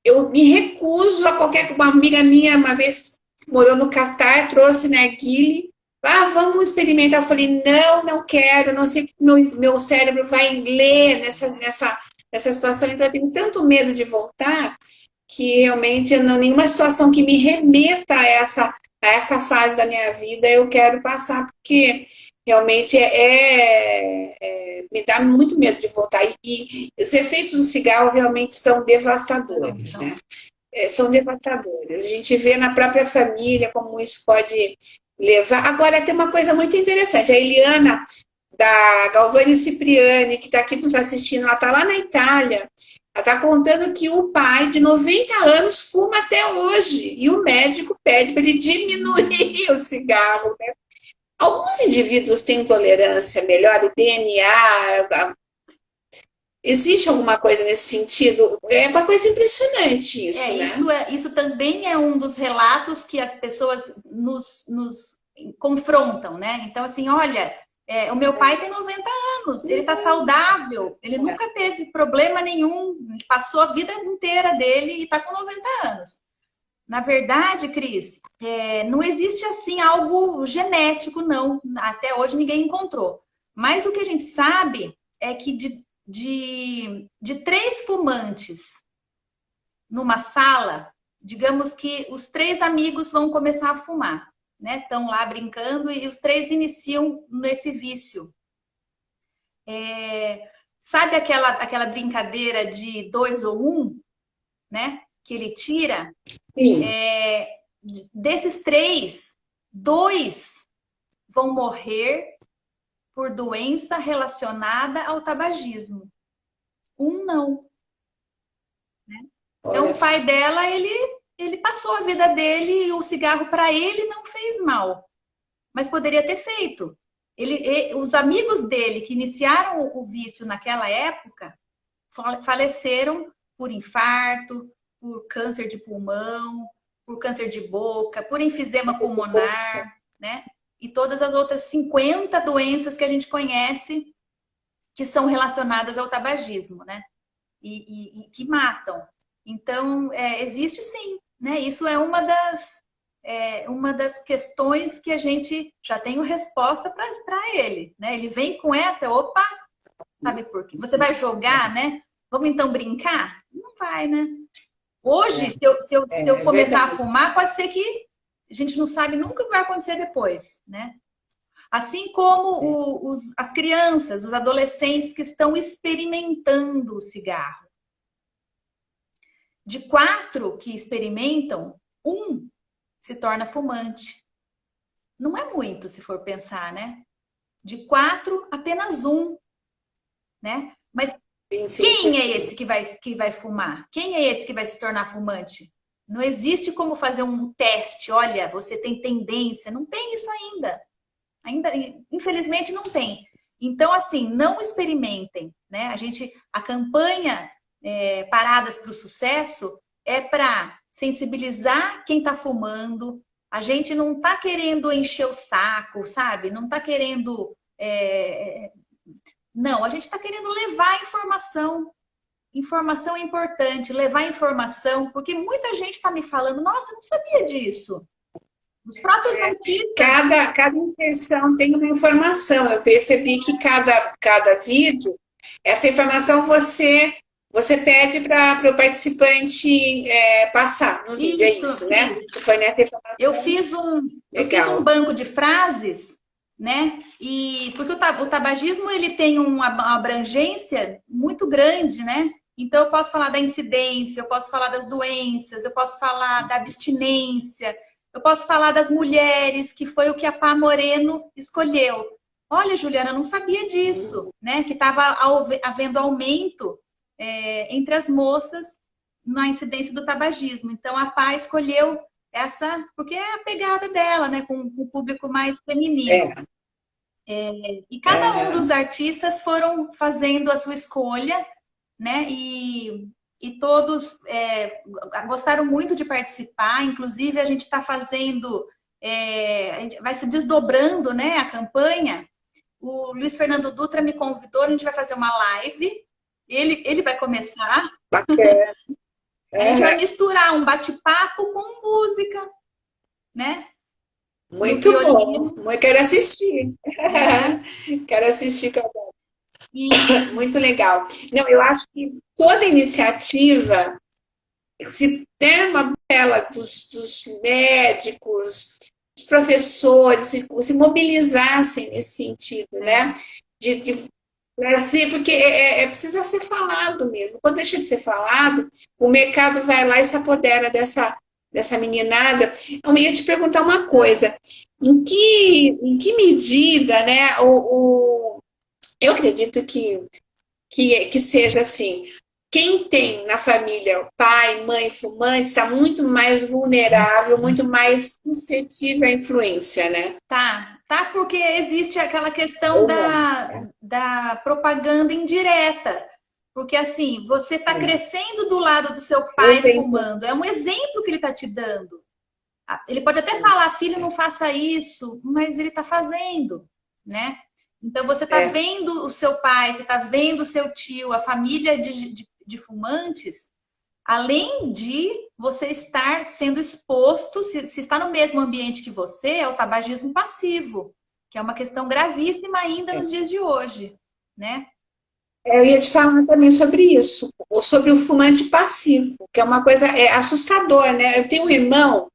Eu me recuso a qualquer. Uma amiga minha, uma vez, morou no Catar, trouxe narguile. Vamos experimentar. Eu falei, não quero. Não sei o que meu cérebro vai ler nessa situação. Então, eu tenho tanto medo de voltar que realmente nenhuma situação que me remeta a essa fase da minha vida eu quero passar, porque realmente me dá muito medo de voltar. E os efeitos do cigarro realmente são devastadores, né? São devastadores. A gente vê na própria família como isso pode levar. Agora, tem uma coisa muito interessante. A Eliana, da Galvani Cipriani, que está aqui nos assistindo, ela está lá na Itália. Ela está contando que o pai, de 90 anos, fuma até hoje. E o médico pede para ele diminuir o cigarro, né? Alguns indivíduos têm tolerância melhor, o DNA. Existe alguma coisa nesse sentido? É uma coisa impressionante isso, né? Isso também é um dos relatos que as pessoas nos confrontam, né? Então, assim, olha, o meu pai tem 90 anos, ele está saudável, ele nunca teve problema nenhum, passou a vida inteira dele e está com 90 anos. Na verdade, Cris, não existe assim algo genético, não. Até hoje ninguém encontrou. Mas o que a gente sabe é que de 3 fumantes numa sala, digamos que os 3 amigos vão começar a fumar, né? Estão lá brincando e os 3 iniciam nesse vício. Sabe aquela brincadeira de 2 ou 1, né? Que ele tira? Sim. Desses 3, 2 vão morrer por doença relacionada ao tabagismo. 1 não. Né? Então, o pai dela, ele passou a vida dele e o cigarro para ele não fez mal, mas poderia ter feito. Os amigos dele que iniciaram o vício naquela época faleceram por infarto, por câncer de pulmão, por câncer de boca, por enfisema pulmonar, né? E todas as outras 50 doenças que a gente conhece que são relacionadas ao tabagismo, né? E que matam. Então, existe sim, né? Isso é uma das questões que a gente já tem resposta para ele, né? Ele vem com essa, opa, sabe por quê? Você vai jogar, né? Vamos então brincar? Não vai, né? Hoje, se eu começar a fumar, pode ser que a gente não sabe nunca o que vai acontecer depois, né? Assim como as crianças, os adolescentes que estão experimentando o cigarro. De 4 que experimentam, 1 se torna fumante. Não é muito, se for pensar, né? De 4, apenas 1, né? Mas quem é esse que vai fumar? Quem é esse que vai se tornar fumante? Não existe como fazer um teste. Olha, você tem tendência. Não tem isso ainda. Infelizmente, não tem. Então, assim, não experimentem, né? A campanha Paradas para o Sucesso é para sensibilizar quem está fumando. A gente não está querendo encher o saco, sabe? Não está querendo... Não, a gente está querendo levar informação. Informação é importante, levar informação, porque muita gente está me falando, nossa, eu não sabia disso. Os próprios artistas... Cada inserção tem uma informação. Eu percebi que cada vídeo, essa informação você pede para o participante passar no vídeo, é isso, né? Foi nessa informação. Eu fiz um banco de frases, né? E porque o tabagismo ele tem uma abrangência muito grande, né? Então eu posso falar da incidência, eu posso falar das doenças, eu posso falar da abstinência, eu posso falar das mulheres, que foi o que a Pá Moreno escolheu. Olha, Juliana, não sabia disso, né? Que estava havendo aumento entre as moças na incidência do tabagismo. Então a Pá escolheu essa, porque é a pegada dela, né? Com o público mais feminino. E cada um dos artistas foram fazendo a sua escolha, né? E todos gostaram muito de participar. Inclusive, a gente está fazendo, a gente vai se desdobrando, né, a campanha. O Luiz Fernando Dutra me convidou, a gente vai fazer uma live. Ele vai começar. Bacana. A gente vai misturar um bate-papo com música, né? Muito bom. Eu quero assistir. Quero assistir. Muito legal. Não, eu acho que toda iniciativa, se tem uma tela dos médicos, dos professores, se mobilizassem nesse sentido, né? Porque precisa ser falado mesmo. Quando deixa de ser falado, o mercado vai lá e se apodera dessa meninada. Eu ia te perguntar uma coisa. Em que medida, né, eu acredito que seja assim, quem tem na família pai, mãe, fumante, está muito mais vulnerável, muito mais suscetível à influência, né? Tá, porque existe aquela questão da propaganda indireta. Porque assim, você está crescendo do lado do seu pai fumando. É um exemplo que ele está te dando. Ele pode até falar, filho, não faça isso, mas ele está fazendo, né? Então, você está vendo o seu pai, você está vendo o seu tio, a família de fumantes, além de você estar sendo exposto, se está no mesmo ambiente que você, é o tabagismo passivo, que é uma questão gravíssima ainda nos dias de hoje, né? Eu ia te falar também sobre isso, sobre o fumante passivo, que é uma coisa assustador, né? Eu tenho um irmão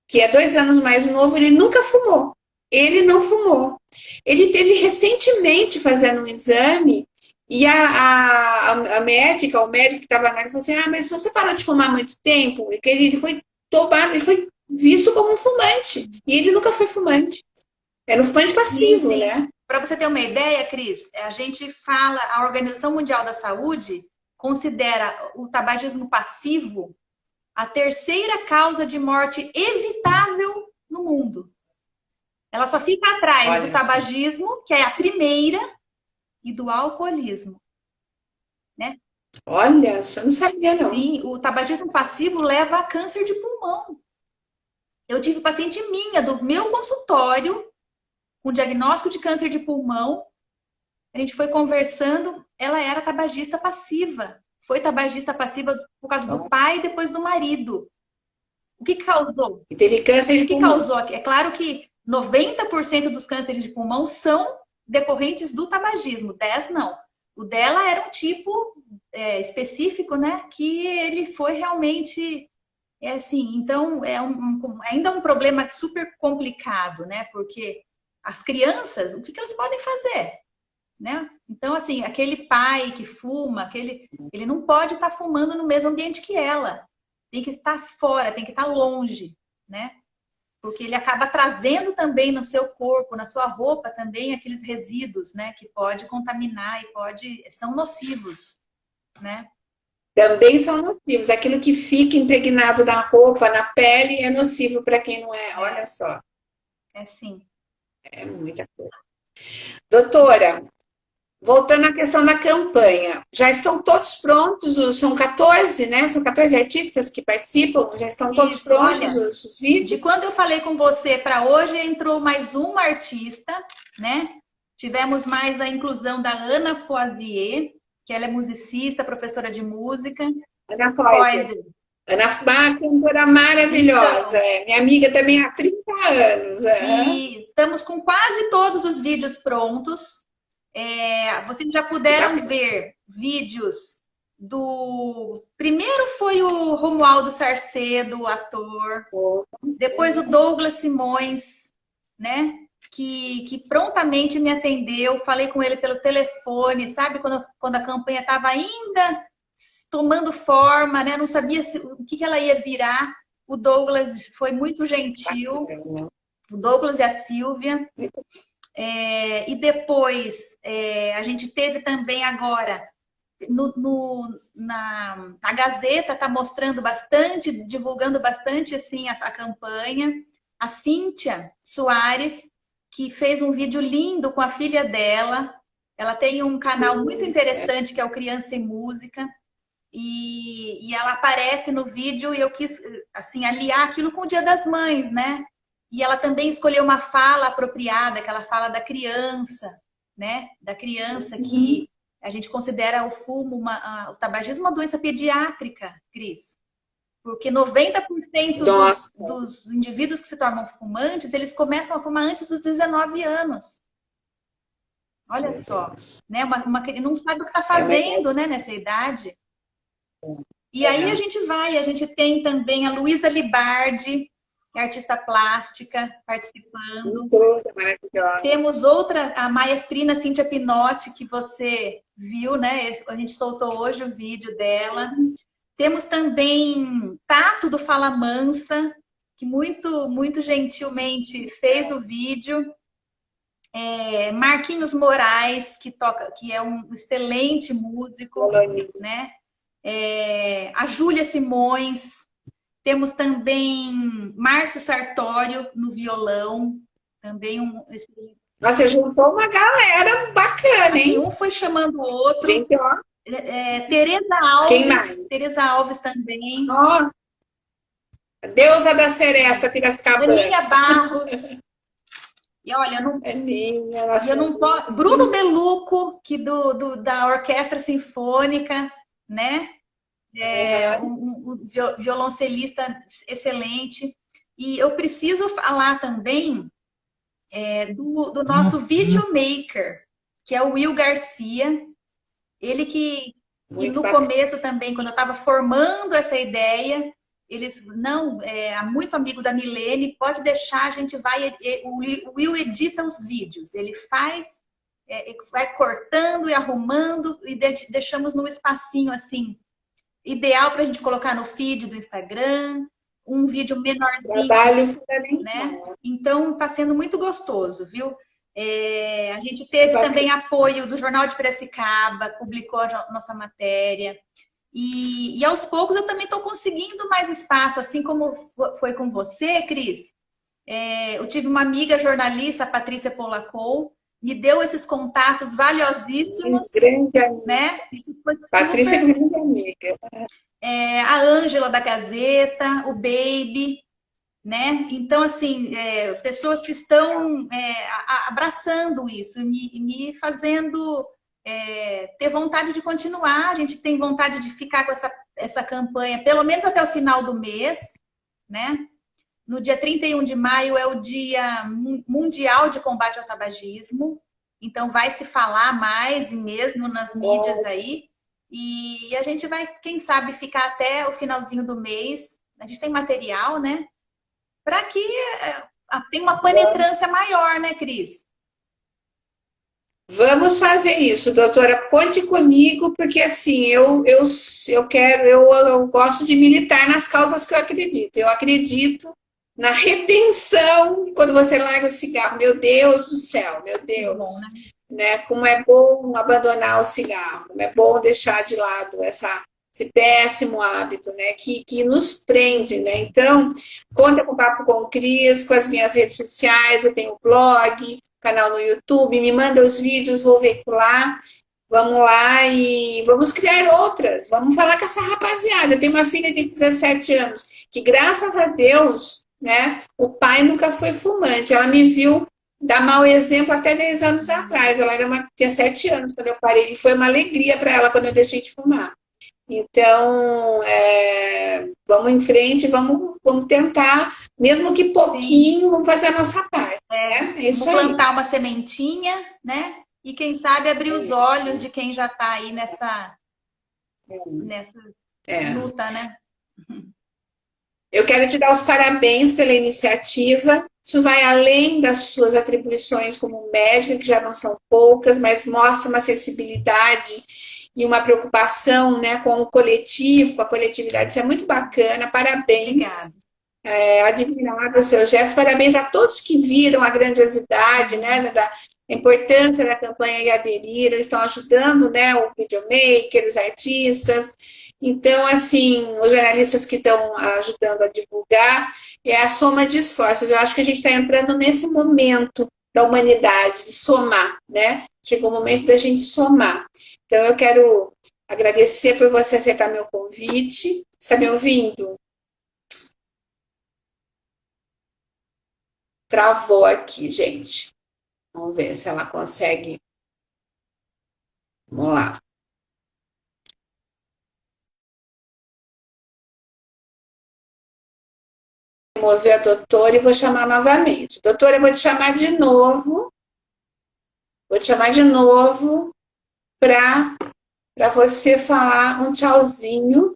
que é 2 anos mais novo, ele nunca fumou. Ele não fumou. Ele teve recentemente fazendo um exame E a médica, o médico que estava lá, ele falou assim: ah, mas se você parou de fumar há muito tempo, que ele foi tomado, ele foi visto como um fumante. E ele nunca foi fumante. Era um fumante Sim, passivo, sim. né? Para você ter uma ideia, Cris, a gente fala, a Organização Mundial da Saúde considera o tabagismo passivo a terceira causa de morte evitável no mundo. Ela só fica atrás do Olha só. tabagismo, que é a primeira, e do alcoolismo, né? Olha, só não sabia, não. Sim, o tabagismo passivo leva a câncer de pulmão. Eu tive paciente minha do meu consultório com diagnóstico de câncer de pulmão. A gente foi conversando, ela era tabagista passiva. Foi tabagista passiva por causa do pai e depois do marido. O que causou? E teve câncer de O que pulmão. causou? É claro que 90% dos cânceres de pulmão são decorrentes do tabagismo, 10 não. O dela era um tipo específico, né? Que ele foi realmente assim. Então ainda um problema super complicado, né? Porque as crianças, o que elas podem fazer? Né? Então, assim, aquele pai que fuma, ele não pode estar fumando no mesmo ambiente que ela. Tem que estar fora, tem que estar longe, né? Porque ele acaba trazendo também no seu corpo, na sua roupa também aqueles resíduos, né? Que pode contaminar e são nocivos, né? Também são nocivos. Aquilo que fica impregnado na roupa, na pele, é nocivo para quem não é. Olha só. É sim. É muita coisa. Doutora, voltando à questão da campanha, já estão todos prontos? São 14, né? São 14 artistas que participam? Já estão todos Isso, prontos olha, os de vídeos? quando eu falei com você para hoje, entrou mais uma artista, né? Tivemos mais a inclusão da Ana Foisier, que ela é musicista, professora de música. Ana Foiser. Foisier. Ana Fubá, cantora maravilhosa. Então, É. Minha amiga também há 30 anos. É. e estamos com quase todos os vídeos prontos. Vocês já puderam ver vídeos do... Primeiro foi o Romualdo Sarcedo, o ator. Depois o Douglas Simões, né? Que prontamente me atendeu. Falei com ele pelo telefone, sabe? Quando a campanha estava ainda tomando forma, né? Não sabia o que ela ia virar. O Douglas foi muito gentil. O Douglas e a Silvia. E depois a gente teve também agora na Gazeta está mostrando bastante, divulgando bastante assim a campanha. A Cíntia Soares, que fez um vídeo lindo com a filha dela. Ela tem um canal muito interessante que é o Criança e Música. E ela aparece no vídeo e eu quis assim aliar aquilo com o Dia das Mães, né? E ela também escolheu uma fala apropriada, que ela fala da criança, né? Da criança que a gente considera o fumo, o tabagismo uma doença pediátrica, Cris. Porque 90% dos indivíduos que se tornam fumantes, eles começam a fumar antes dos 19 anos. Olha só, né? Não sabe o que está fazendo, né, nessa idade. E aí a gente tem também a Luísa Libardi, que é artista plástica, participando. Temos outra, a maestrina Cíntia Pinotti, que você viu, né? A gente soltou hoje o vídeo dela. Temos também Tato do Fala Mansa, que muito gentilmente fez o vídeo. Marquinhos Moraes, que é um excelente músico, né? A Júlia Simões. Temos também Márcio Sartório no violão, também Nossa, juntou uma galera bacana, hein? Um foi chamando o outro. Gente, ó. Tereza Alves. Quem mais? Tereza Alves também. Ó. Deusa da Seresta, Piracicabana. Aninha Barros. E olha, eu não posso. Bruno Beluco, que da Orquestra Sinfônica, né? Um violoncelista excelente. E eu preciso falar também do nosso videomaker, que é o Will Garcia. Ele que no começo também, quando eu estava formando essa ideia, eles é muito amigo da Milene, pode deixar, a gente vai. O Will edita os vídeos, ele faz vai cortando e arrumando e deixamos num espacinho assim, ideal para a gente colocar no feed do Instagram, um vídeo menorzinho, Trabalho né? fundamental. Então, está sendo muito gostoso, viu? A gente teve também apoio do Jornal de Piracicaba, publicou a nossa matéria. E aos poucos eu também estou conseguindo mais espaço, assim como foi com você, Cris. Eu tive uma amiga jornalista, a Patrícia Polacou, me deu esses contatos valiosíssimos, Grande amiga. né? Isso foi Patrícia é grande amiga. a Ângela da Gazeta, o Baby, né? Então, assim, pessoas que estão abraçando isso e me fazendo ter vontade de continuar. A gente tem vontade de ficar com essa campanha, pelo menos até o final do mês, né? No dia 31 de maio é o Dia Mundial de Combate ao Tabagismo, então vai se falar mais mesmo nas mídias aí, e a gente vai, quem sabe, ficar até o finalzinho do mês. A gente tem material, né? Para que tenha uma penetrância maior, né, Cris? Vamos fazer isso, doutora. Conte comigo, porque assim, eu gosto de militar nas causas que eu acredito. Eu acredito na redenção quando você larga o cigarro. Meu Deus do céu, meu Deus. Bom, né? Como é bom abandonar o cigarro, como é bom deixar de lado esse péssimo hábito, né? Que nos prende, né? Então, conta com o Papo com o Cris, com as minhas redes sociais, eu tenho blog, canal no YouTube, me manda os vídeos, vou veicular. Vamos lá e vamos criar outras. Vamos falar com essa rapaziada. Eu tenho uma filha de 17 anos que, graças a Deus, né, o pai nunca foi fumante. Ela me viu dar mau exemplo até 10 anos atrás. Ela tinha 7 anos quando eu parei. E foi uma alegria para ela quando eu deixei de fumar. Então, vamos em frente, vamos tentar, mesmo que pouquinho, sim, vamos fazer a nossa parte. Né? É isso vamos plantar aí. Uma sementinha, né? E quem sabe abrir os olhos de quem já está aí nessa luta, né? Eu quero te dar os parabéns pela iniciativa. Isso vai além das suas atribuições como médica, que já não são poucas, mas mostra uma sensibilidade e uma preocupação, né, com o coletivo, com a coletividade. Isso é muito bacana. Parabéns. Admirável o seu gesto. Parabéns a todos que viram a grandiosidade, né, da importância da campanha e aderiram. Estão ajudando, né, o videomaker, os artistas. Então, assim, os jornalistas que estão ajudando a divulgar, é a soma de esforços. Eu acho que a gente está entrando nesse momento da humanidade, de somar, né? Chegou o momento da gente somar. Então, eu quero agradecer por você aceitar meu convite. Está me ouvindo? Travou aqui, gente. Vamos ver se ela consegue. Vamos lá. Mover a doutora e vou chamar novamente. Doutora, eu vou te chamar de novo. Vou te chamar de novo para você falar um tchauzinho.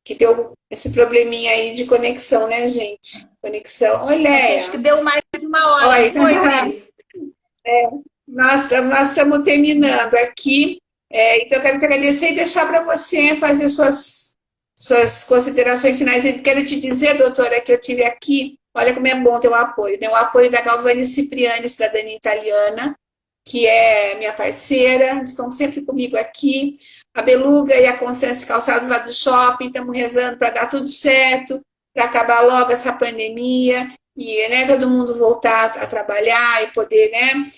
Que deu esse probleminha aí de conexão, né, gente? Conexão. Olha. Acho que deu mais de uma hora. Oi, foi, Cris? Nós estamos terminando aqui. Então, eu quero te agradecer e deixar para você fazer suas considerações finais. Eu quero te dizer, doutora, que eu tive aqui, olha como é bom ter o apoio, né? O apoio da Galvani Cipriani, cidadania italiana, que é minha parceira, estão sempre comigo aqui. A Beluga e a Constância Calçados lá do shopping, estamos rezando para dar tudo certo, para acabar logo essa pandemia e, né, todo mundo voltar a trabalhar e poder, né,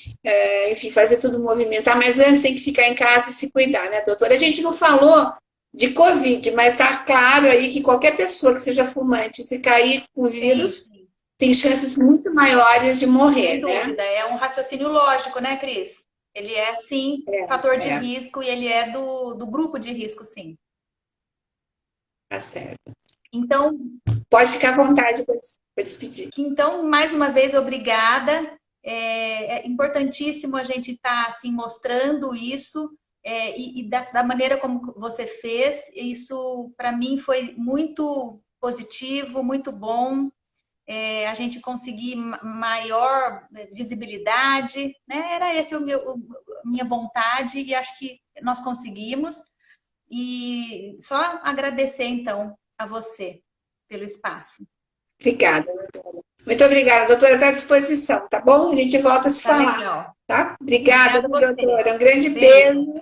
enfim, fazer tudo movimentar. Mas antes tem que ficar em casa e se cuidar, né, doutora? A gente não falou de Covid, mas está claro aí que qualquer pessoa que seja fumante, se cair com o vírus, sim, tem chances muito maiores de morrer, sem dúvida, né? É um raciocínio lógico, né, Cris? Ele é, sim, fator de risco e ele é do grupo de risco, sim. Tá certo. Então... Pode ficar à vontade para despedir. Então, mais uma vez, obrigada. É importantíssimo a gente estar, assim, mostrando isso e da maneira como você fez. Isso, para mim, foi muito positivo, muito bom. a gente conseguir maior visibilidade, né? Era esse a minha vontade e acho que nós conseguimos. E só agradecer, então, a você pelo espaço. Obrigada, doutora. Muito obrigada, doutora. Está à disposição, tá bom? A gente volta a se Tá falar, legal. tá? Obrigada, Obrigada a você. doutora. Um grande Beijo. beijo.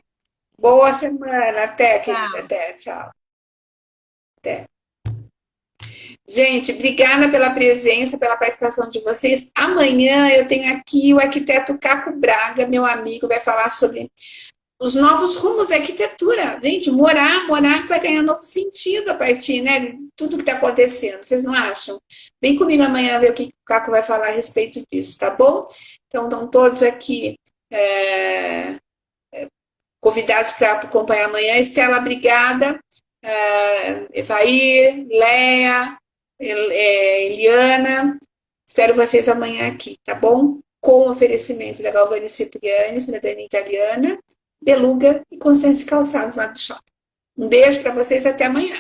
Boa semana. Até, querida. Tchau. Até, tchau. Até. Gente, obrigada pela presença, pela participação de vocês. Amanhã eu tenho aqui o arquiteto Caco Braga, meu amigo, vai falar sobre os novos rumos da arquitetura. Gente, morar vai ganhar novo sentido a partir, né? Tudo que está acontecendo, vocês não acham? Vem comigo amanhã ver o que o Caco vai falar a respeito disso, tá bom? Então, estão todos aqui convidados para acompanhar amanhã. Estela, obrigada. Evair, Léa, Eliana. Espero vocês amanhã aqui, tá bom? Com o oferecimento da Galvani Cipriani, cidadania italiana, Beluga e Constância Calçados lá do shopping. Um beijo para vocês, até amanhã.